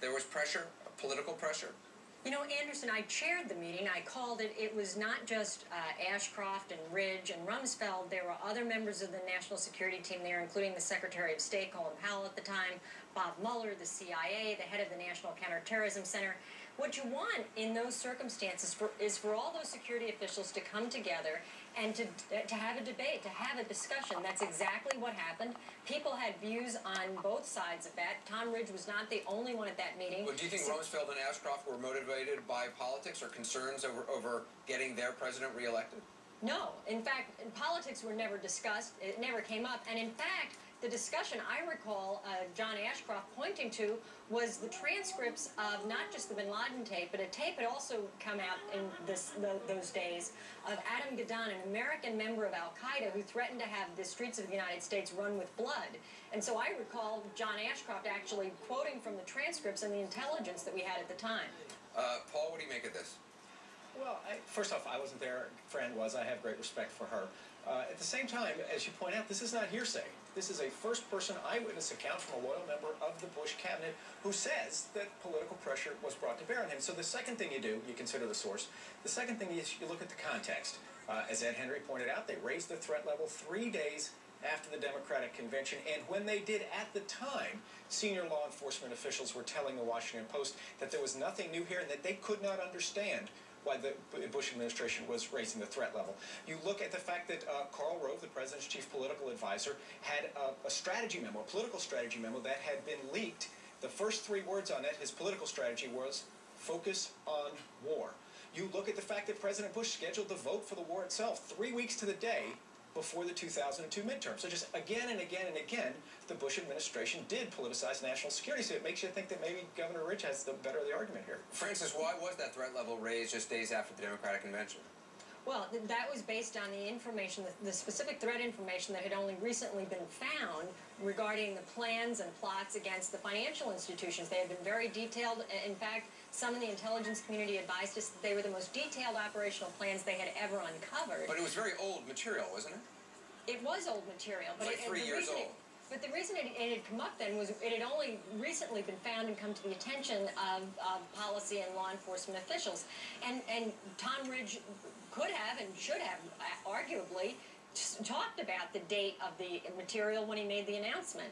There was pressure, political pressure. You know, Anderson, I chaired the meeting. I called it. It was not just Ashcroft and Ridge and Rumsfeld. There were other members of the national security team there, including the Secretary of State, Colin Powell at the time, Bob Mueller, the CIA, the head of the National Counterterrorism Center. What you want in those circumstances is for all those security officials to come together and to have a debate, to have a discussion. That's exactly what happened. People had views on both sides of that. Tom Ridge was not the only one at that meeting. Well, do you think Rumsfeld and Ashcroft were motivated by politics or concerns over getting their president reelected? No. In fact, politics were never discussed. It never came up. And in fact, the discussion I recall John Ashcroft pointing to was the transcripts of not just the bin Laden tape, but a tape had also come out in those days of Adam Gaddan, an American member of al-Qaeda who threatened to have the streets of the United States run with blood. And so I recall John Ashcroft actually quoting from the transcripts and the intelligence that we had at the time. Paul, what do you make of this? Well, first off, I wasn't there. Fran was. I have great respect for her. At the same time, as you point out, this is not hearsay. This is a first-person eyewitness account from a loyal member of the Bush cabinet who says that political pressure was brought to bear on him. So the second thing you do, you consider the source. The second thing is you look at the context. As Ed Henry pointed out, they raised the threat level 3 days after the Democratic convention, and when they did at the time, senior law enforcement officials were telling the Washington Post that there was nothing new here and that they could not understand why the Bush administration was raising the threat level. You look at the fact that Karl Rove, the president's chief political advisor, had a strategy memo, a political strategy memo that had been leaked. The first 3 words on it, his political strategy was, focus on war. You look at the fact that President Bush scheduled the vote for the war itself 3 weeks to the day before the 2002 midterm. So just again and again and again, the Bush administration did politicize national security. So it makes you think that maybe Governor Ridge has the better of the argument here. Francis, why was that threat level raised just days after the Democratic convention? Well, that was based on the information, the specific threat information that had only recently been found regarding the plans and plots against the financial institutions. They had been very detailed. In fact, some in the intelligence community advised us that they were the most detailed operational plans they had ever uncovered. But it was very old material, wasn't it? It was old material. But it was like 3 years old. But the reason it had come up then was it had only recently been found and come to the attention of policy and law enforcement officials. And Tom Ridge could have and should have arguably talked about the date of the material when he made the announcement.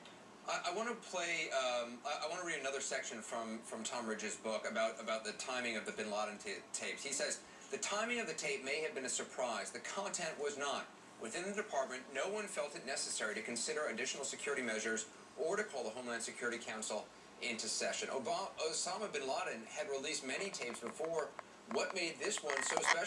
I want to play, I want to read another section from Tom Ridge's book about the timing of the bin Laden tapes. He says, the timing of the tape may have been a surprise. The content was not. Within the department, no one felt it necessary to consider additional security measures or to call the Homeland Security Council into session. Osama bin Laden had released many tapes before. What made this one so special?